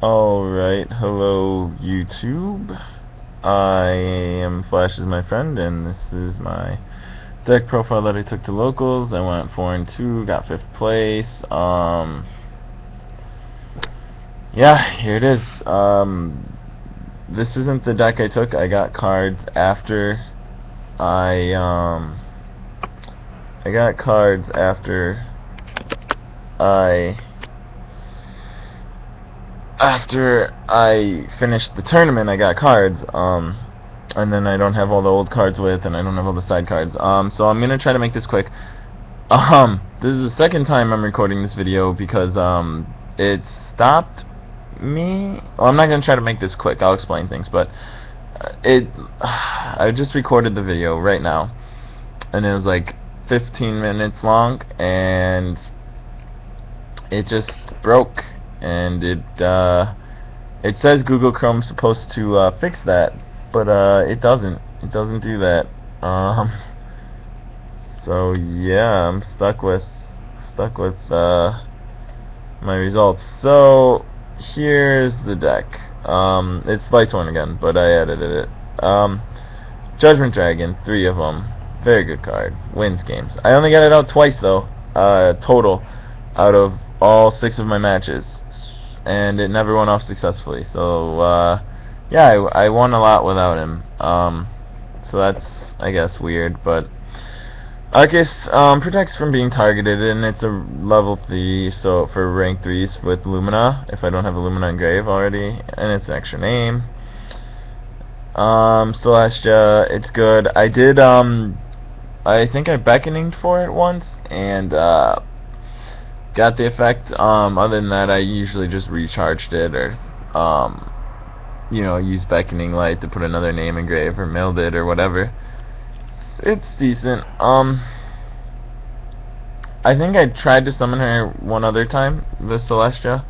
Alright, hello YouTube. I am Flash is my friend, and this is my deck profile that I took to locals. I went 4-2, got 5th place. Yeah, here it is. This isn't the deck I took. I got cards after I got cards after I finished the tournament. I got cards, and then I don't have all the old cards with, and I don't have all the side cards. So I'm gonna try to make this quick. This is the second time I'm recording this video because it stopped me. Well, I'm not gonna try to make this quick. I'll explain things, but I just recorded the video right now, and it was like 15 minutes long, and it just broke. And it says Google Chrome's supposed to fix that, but it doesn't. It doesn't do that. So yeah, I'm stuck with my results. So here's the deck. It's Lightsworn again, but I edited it. Judgment Dragon, 3 of them. Very good card. Wins games. I only got it out twice though, total, out of all 6 of my matches, and it never went off successfully. So yeah, I won a lot without him. So that's, I guess, weird, but Arcus protects from being targeted, and it's a level 3, so for rank 3s with Lumina, if I don't have a Lumina Engrave already, and it's an extra name. Celestia, it's good. I did, I think I beckoning for it once, and got the effect. Other than that, I usually just recharged it, or you know, use Beckoning Light to put another name engrave, or milled it, or whatever. It's decent. I think I tried to summon her one other time, the Celestia,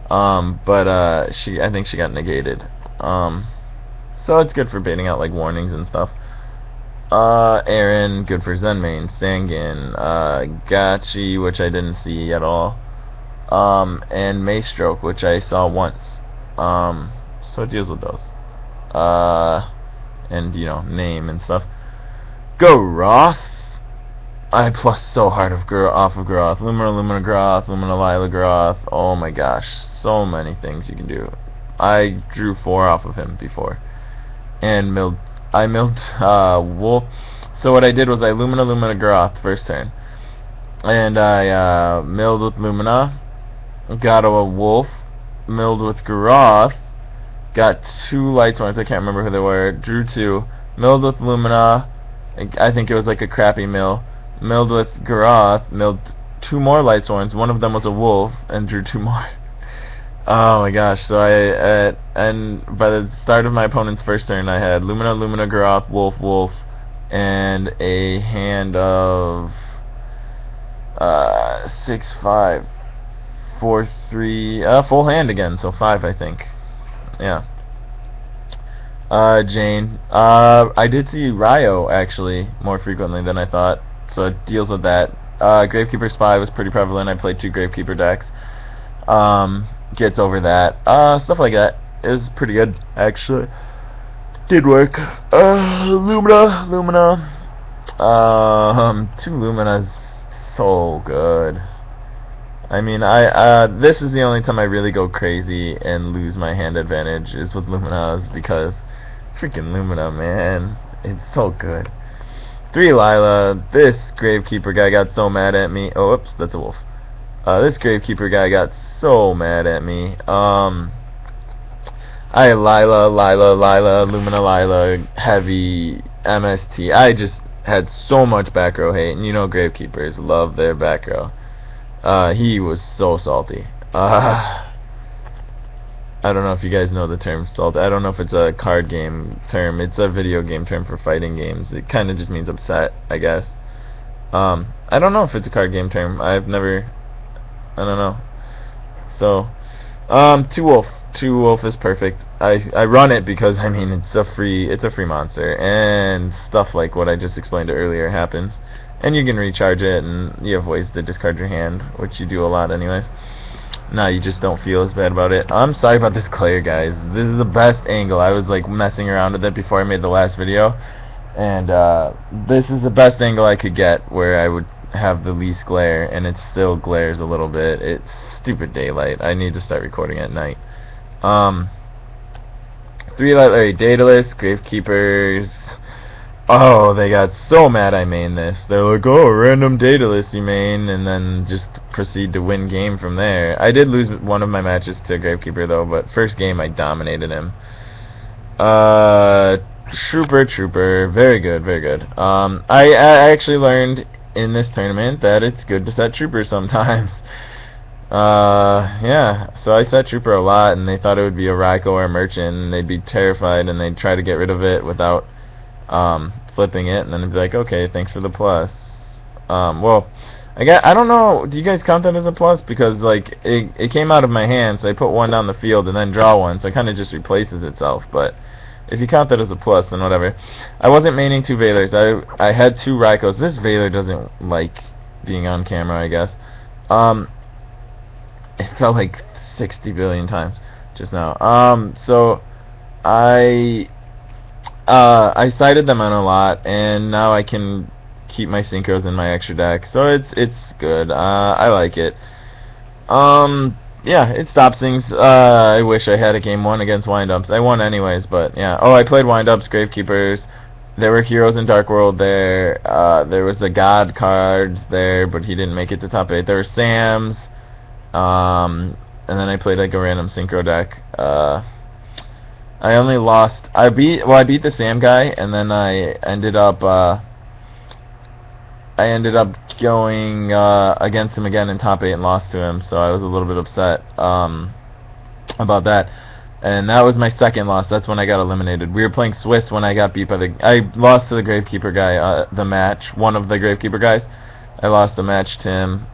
but I think she got negated. So it's good for baiting out like warnings and stuff. Aaron, good for Zenmain. Sangin, Gachi, which I didn't see at all, and Maystroke, which I saw once. So it deals with those. And, you know, name and stuff. Groth. I plus so hard off of Groth. Lumina Groth, Lumina Lila Groth. Oh my gosh, so many things you can do. I drew 4 off of him before. And I milled Wolf. So what I did was I Lumina Groth first turn, and I milled with Lumina, got a Wolf, milled with Groth, got 2 Lightsworns. I can't remember who they were. Drew 2, milled with Lumina. I think it was like a crappy mill. Milled with Groth, milled 2 more Lightsworns. One of them was a Wolf, and drew 2 more. Oh my gosh, so and by the start of my opponent's first turn, I had Lumina Groth, Wolf, and a hand of 6, 5, 4, 3, full hand again, so 5, I think. Yeah. Jane. I did see Ryo, actually, more frequently than I thought, so it deals with that. Gravekeeper Spy was pretty prevalent. I played 2 Gravekeeper decks. Gets over that. Stuff like that. It was pretty good, actually. Did work. Lumina. 2 Lumina's so good. I mean, this is the only time I really go crazy and lose my hand advantage is with Luminas, because freaking Lumina, man, it's so good. 3 Lila. This Gravekeeper guy got so mad at me. Oh, oops, that's a wolf. This Gravekeeper guy got so mad at me. I had Lila, Lumina Lila, Heavy, MST. I just had so much back row hate, and you know Gravekeepers love their back row. He was so salty. I don't know if you guys know the term salty. I don't know if it's a card game term. It's a video game term for fighting games. It kind of just means upset, I guess. I don't know if it's a card game term. I don't know. So, 2 Wolf. 2 Wolf is perfect. I run it because, I mean, it's a free monster, and stuff like what I just explained earlier happens. And you can recharge it, and you have ways to discard your hand, which you do a lot anyways. now you just don't feel as bad about it. I'm sorry about this glare, guys. This is the best angle. I was like messing around with it before I made the last video, and this is the best angle I could get where I would have the least glare, and it still glares a little bit. It's stupid daylight. I need to start recording at night. 3 legendary Daedalus, Gravekeepers. Oh, they got so mad I mained this. They're like, oh, random Daedalus you main, and then just proceed to win game from there. I did lose one of my matches to Gravekeeper though, but first game I dominated him. Trooper, very good, very good. I actually learned in this tournament that it's good to set Trooper sometimes. Yeah, so I set Trooper a lot, and they thought it would be a Ryko or a Merchant, and they'd be terrified, and they'd try to get rid of it without flipping it, and then it'd be like, okay, thanks for the plus. Well, I don't know, do you guys count that as a plus? Because, like, it came out of my hand, so I put one down the field and then draw one, so it kind of just replaces itself, but if you count that as a plus, then whatever. I wasn't maining 2 Valors. I had 2 Rykos. This Valor doesn't like being on camera, I guess. It felt like 60 billion times just now. So I sighted them on a lot, and now I can keep my synchros in my extra deck, so it's good. I like it. Yeah, it stops things. I wish I had a game 1 against Windups. I won anyways, but yeah. Oh, I played Windups, Gravekeepers. There were Heroes in Dark World there. There was a God cards there, but he didn't make it to top 8. There were Sams. And then I played like a random synchro deck. I only lost. I beat the Sam guy, and then I ended up going against him again in top 8 and lost to him. So I was a little bit upset about that. And that was my second loss. That's when I got eliminated. We were playing Swiss when I got beat by the. I lost to the Gravekeeper guy. The match. One of the Gravekeeper guys. I lost the match to him.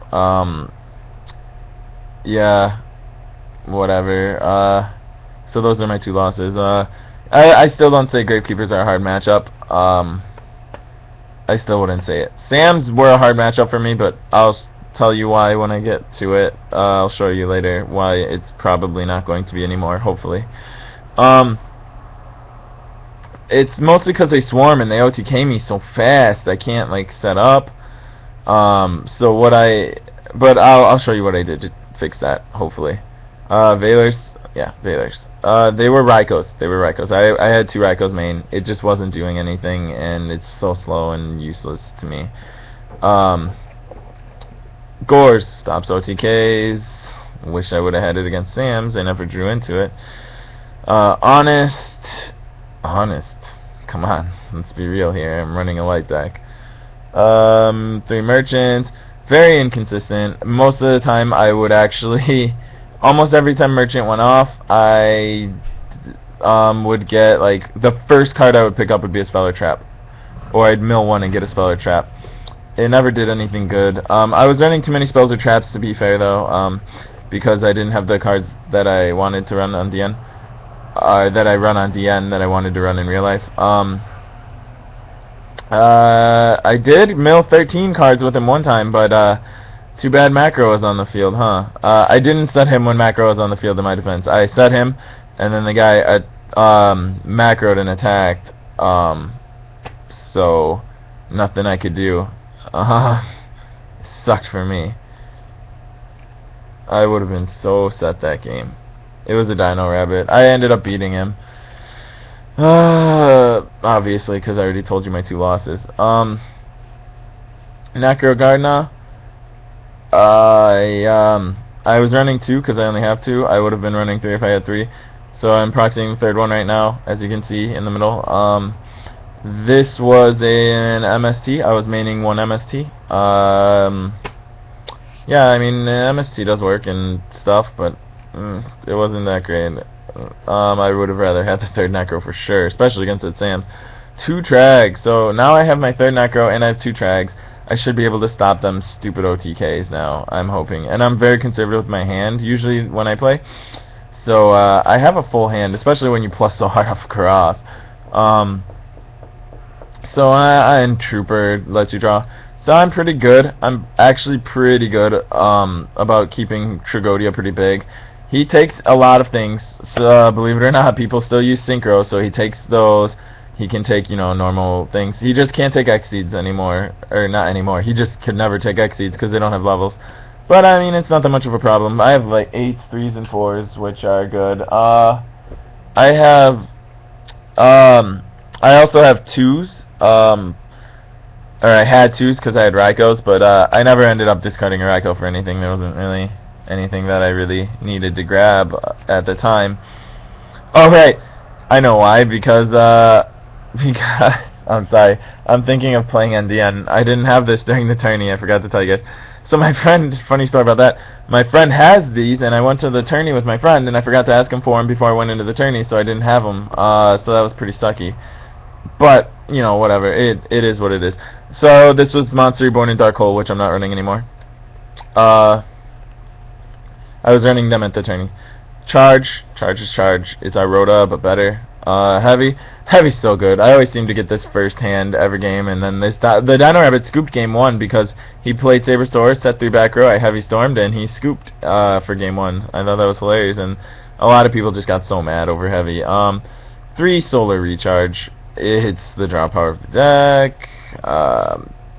Yeah, whatever. So those are my 2 losses. I still don't say Gravekeepers are a hard matchup. I still wouldn't say it. Sams were a hard matchup for me, but I'll tell you why when I get to it. I'll show you later why it's probably not going to be anymore, hopefully. It's mostly because they swarm and they OTK me so fast I can't like set up. So what but I'll show you what I did to fix that, hopefully. Valors, yeah, Valors. They were Rykos. I had 2 Rykos main. It just wasn't doing anything, and it's so slow and useless to me. Gores stops OTKs. Wish I would have had it against Sam's. I never drew into it. Honest. Come on, let's be real here. I'm running a light deck. 3 Merchants. Very inconsistent. Most of the time I would actually, almost every time Merchant went off, I would get, like, the first card I would pick up would be a Speller Trap. Or I'd mill 1 and get a Speller Trap. It never did anything good. I was running too many spells or traps, to be fair, though, because I didn't have the cards that I wanted to run on DN. That I run on DN that I wanted to run in real life. I did mill 13 cards with him one time, but too bad Macro was on the field, huh? I didn't set him when Macro was on the field in my defense. I set him, and then the guy macroed and attacked, so nothing I could do. Sucked for me. I would have been so set that game. It was a Dino Rabbit. I ended up beating him. Obviously, because I already told you my 2 losses. Necro Gardna. I was running 2 because I only have 2. I would have been running 3 if I had 3. So I'm proxying the 3rd one right now, as you can see in the middle. This was an MST. I was maining 1 MST. Yeah, I mean, MST does work and stuff, but it wasn't that great. I would have rather had the 3rd Necro for sure, especially against its Sams. 2 Trags. So now I have my 3rd Necro and I have 2 Trags. I should be able to stop them stupid OTKs now, I'm hoping. And I'm very conservative with my hand, usually, when I play. So, I have a full hand, especially when you plus so hard off Karoth. So, and Trooper lets you draw. So I'm pretty good. I'm actually pretty good about keeping Tragodia pretty big. He takes a lot of things. So, believe it or not, people still use Synchro, so he takes those. He can take, you know, normal things. He just can't take X-Seeds anymore. Or not anymore. He just could never take X-Seeds because they don't have levels. But, I mean, it's not that much of a problem. I have, like, 8s, 3s, and 4s, which are good. I have, I also have 2s. Or I had 2s because I had Raikos, but I never ended up discarding a Raiko for anything. There wasn't really anything that I really needed to grab at the time. Oh, right. I know why. Because I'm sorry. I'm thinking of playing NDN. I didn't have this during the tourney. I forgot to tell you guys. So my friend, funny story about that, my friend has these, and I went to the tourney with my friend, and I forgot to ask him for them before I went into the tourney, so I didn't have them. So that was pretty sucky. But, you know, whatever. It is what it is. So this was Monster Reborn in Dark Hole, which I'm not running anymore. I was running them at the tourney. Charge is Charge. It's our Rhoda, but better. Heavy's so good. I always seem to get this first hand every game, and then the Dino Rabbit scooped game 1 because he played Sabersaur, set 3 back row, I Heavy Stormed, and he scooped for game 1. I thought that was hilarious, and a lot of people just got so mad over Heavy. 3 Solar Recharge. It's the draw power of the deck.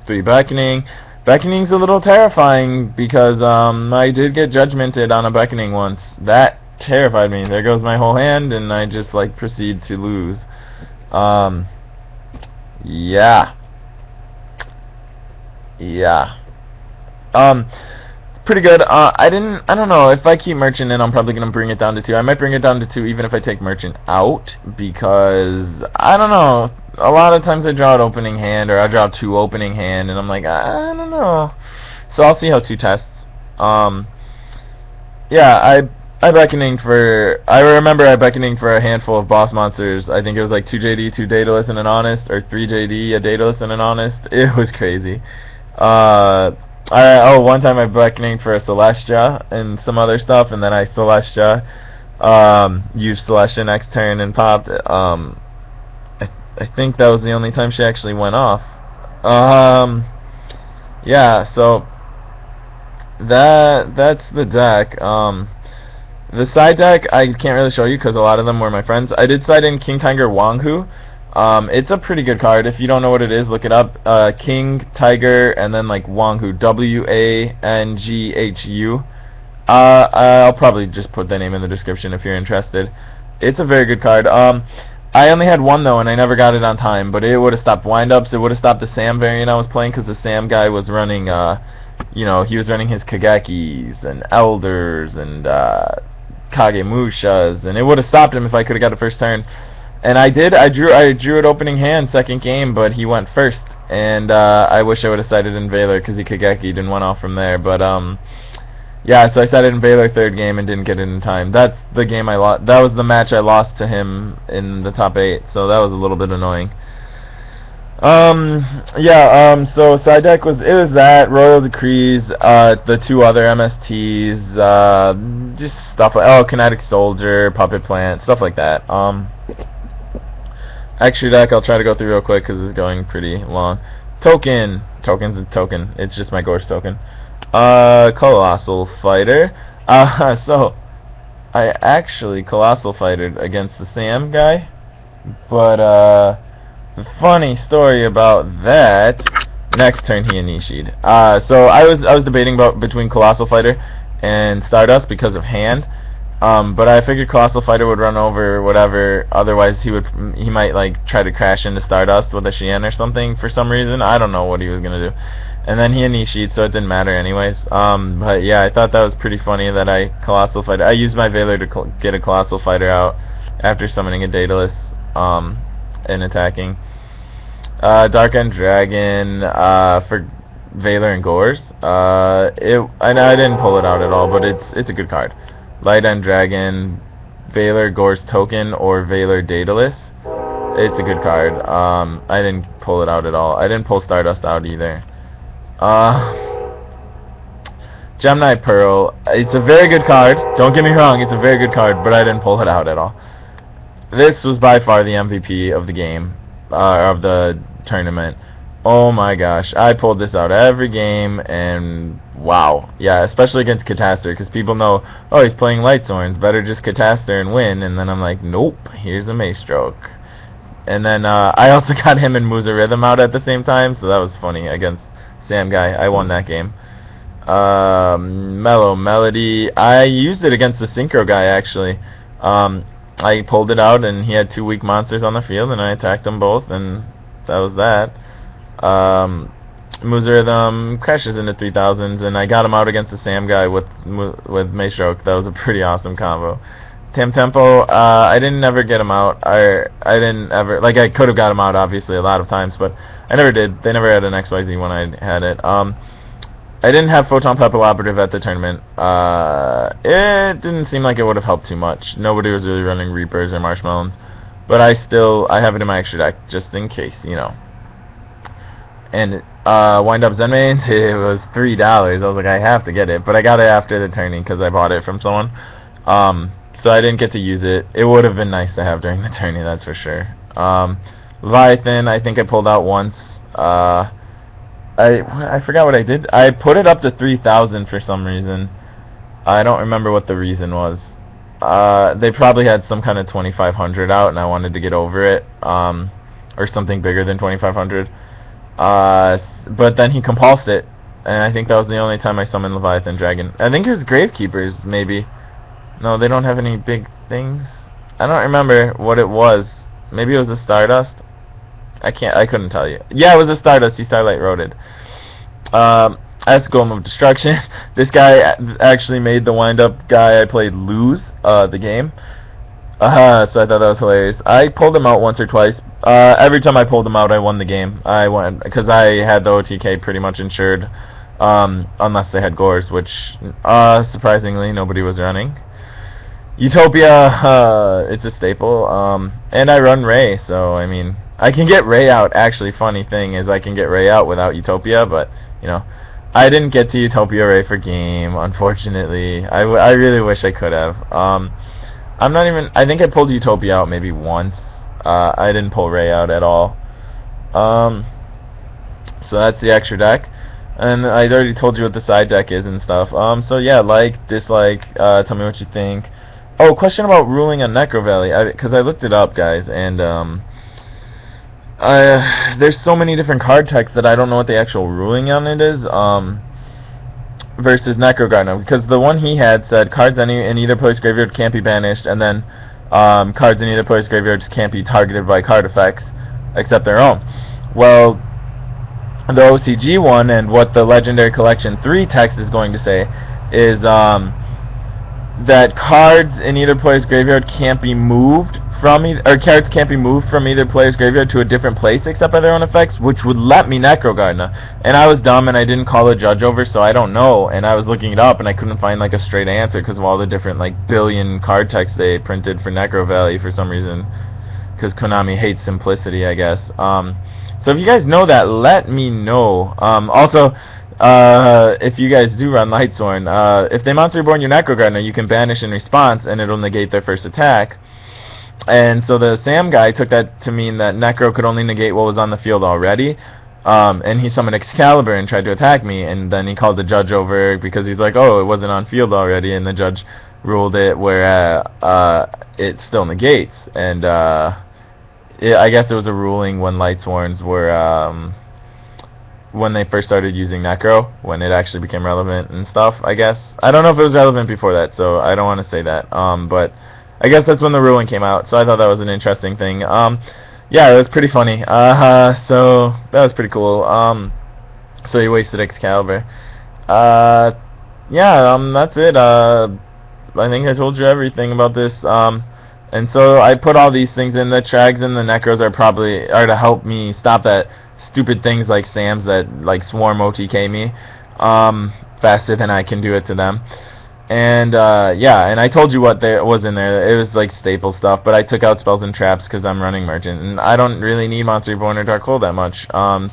3 Beckoning. Beckoning's a little terrifying because I did get judgmented on a Beckoning once. That terrified me. There goes my whole hand, and I just like proceed to lose. Yeah. Pretty good. I don't know, if I keep Merchant in, I'm probably gonna bring it down to 2. I might bring it down to 2 even if I take Merchant out, because I don't know, a lot of times I draw an opening hand, or I draw 2 opening hand, and I'm like, I don't know. So I'll see how 2 tests. Yeah, I remember I beckoning for a handful of boss monsters. I think it was like 2 JD, 2 Daedalus, and an Honest, or 3 JD, a Daedalus, and an Honest. It was crazy. One time I beckoning for a Celestia and some other stuff, and then I Celestia, used Celestia next turn and popped. I think that was the only time she actually went off. Yeah, so that's the deck. The side deck I can't really show you because a lot of them were my friends. I did side in King Tiger Wanghu. It's a pretty good card. If you don't know what it is, look it up. King Tiger and then like Wanghu, W-A-N-G-H-U. I'll probably just put the name in the description if you're interested. It's a very good card. I only had 1 though, and I never got it on time. But it would have stopped windups. It would have stopped the Sam variant I was playing because the Sam guy was running. You know, he was running his Kagekis and Elders and Kagemushas, and it would have stopped him if I could have got a first turn. And I did. I drew it opening hand, second game, but he went first. And I wish I would have sided in Valor because he Kageki and went off from there. But yeah, so I sided in Valor third game and didn't get it in time. That's the game I lost. That was the match I lost to him in the top 8. So that was a little bit annoying. So side deck was that Royal Decrees, the 2 other MSTs, just stuff like Kinetic Soldier, Puppet Plant, stuff like that. Extra deck I'll try to go through real quick because it's going pretty long. Token's a token. It's just my Gorse token. Colossal Fighter. So I actually Colossal Fighted against the Sam guy, but the funny story about that, next turn he Inishi'd. So I was debating between Colossal Fighter and Stardust because of hand. But I figured Colossal Fighter would run over whatever, otherwise he might like try to crash into Stardust with a Shien or something for some reason. I don't know what he was gonna do. And then he Inishi'd, so it didn't matter anyways. But yeah, I thought that was pretty funny that I Colossal Fighter. I used my Valor to get a Colossal Fighter out after summoning a Daedalus. And attacking. Dark End Dragon for Valor and Gores. I didn't pull it out at all, but it's a good card. Light End Dragon, Valor Gores token, or Valor Daedalus. It's a good card. I didn't pull it out at all. I didn't pull Stardust out either. Gemini Pearl. It's a very good card. Don't get me wrong, it's a very good card, but I didn't pull it out at all. This was by far the MVP of the game, of the tournament. Oh my gosh, I pulled this out every game, and wow. Yeah, especially against Catastor, because people know, oh, he's playing Lightsworn, better just Catastor and win, and then I'm like, nope, here's a Maestroke. And then I also got him and Musa Rhythm out at the same time, so that was funny against Sam Guy. I won that game. Mellow Melody, I used it against the Synchro guy, actually. I pulled it out, and he had 2 weak monsters on the field, and I attacked them both, and that was that. Musa Rhythm crashes into 3000s, and I got him out against the Sam guy with Maestroke. That was a pretty awesome combo. Tam Tempo, I didn't ever get him out. I didn't ever, like, I could have got him out, obviously, a lot of times, but I never did. They never had an XYZ when I had it. I didn't have Photon Pepper Operative at the tournament. It didn't seem like it would have helped too much. Nobody was really running Reapers or Marshmallows, but I have it in my extra deck, just in case, you know. And Wind Up Zenmain, it was $3. I was like, I have to get it, but I got it after the tourney because I bought it from someone. So I didn't get to use it. It would have been nice to have during the tourney, that's for sure. Leviathan, I think I pulled out once. I forgot what I did. I put it up to 3,000 for some reason. I don't remember what the reason was. They probably had some kind of 2,500 out, and I wanted to get over it, or something bigger than 2,500. But then he compulsed it, and I think that was the only time I summoned Leviathan Dragon. I think it was Gravekeepers, maybe. No, they don't have any big things. I don't remember what it was. Maybe it was a Stardust. I couldn't tell you. Yeah, it was a Stardust. He Starlight Roaded. Golem of Destruction. This guy actually made the wind-up guy I played lose the game. So I thought that was hilarious. I pulled him out once or twice. Every time I pulled him out, I won the game. I won because I had the OTK pretty much insured, unless they had Gores, which surprisingly nobody was running. Utopia, it's a staple, and I run Ray, so I mean, I can get Ray out. Actually, funny thing is I can get Ray out without Utopia, but you know, I didn't get to Utopia Ray for game, unfortunately. I really wish I could have. I think I pulled Utopia out maybe once. I didn't pull Ray out at all. So that's the extra deck. And I already told you what the side deck is and stuff. So yeah, like, dislike, tell me what you think. Oh, question about ruling on Necro Valley, because I looked it up, guys, and there's so many different card texts that I don't know what the actual ruling on it is, versus Necro Gardener, because the one he had said cards in either player's graveyard can't be banished, and then cards in either player's graveyard can't be targeted by card effects except their own. Well, the OCG one and what the Legendary Collection 3 text is going to say is that cards in either player's graveyard can't be moved from cards can't be moved from either player's graveyard to a different place except by their own effects, which would let me Necro Gardener. And I was dumb and I didn't call a judge over, so I don't know. And I was looking it up and I couldn't find like a straight answer because of all the different like billion card texts they printed for Necro Valley for some reason. Because Konami hates simplicity, I guess. So if you guys know that, let me know. Also, if you guys do run Lightsworn, if they Monster Reborn your Necro Gardener, you can banish in response and it'll negate their first attack. And so the Sam guy took that to mean that Necro could only negate what was on the field already. And he summoned Excalibur and tried to attack me, and then he called the judge over because he's like, oh, it wasn't on field already, and the judge ruled it where it still negates. And I guess it was a ruling when Lightsworns were when they first started using Necro, when it actually became relevant and stuff, I guess. I don't know if it was relevant before that, so I don't want to say that. But I guess that's when the ruling came out, so I thought that was an interesting thing. Yeah, it was pretty funny. So that was pretty cool. So he wasted Excalibur. Yeah, that's it. I think I told you everything about this. And so I put all these things in. The Trags and the Necros are to help me stop that stupid things like Sam's that like swarm OTK me faster than I can do it to them. And yeah, and I told you what there was in there. It was like staple stuff, but I took out spells and traps because I'm running Merchant, and I don't really need Monster Reborn or Dark Hole that much.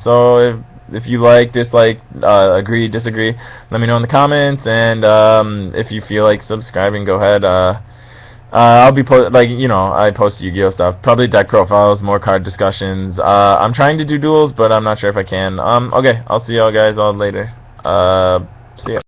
So if you like, dislike, agree, disagree, let me know in the comments, and if you feel like subscribing, go ahead. I'll be I post Yu-Gi-Oh stuff, probably deck profiles, more card discussions. I'm trying to do duels, but I'm not sure if I can. Okay, I'll see y'all guys all later. See ya.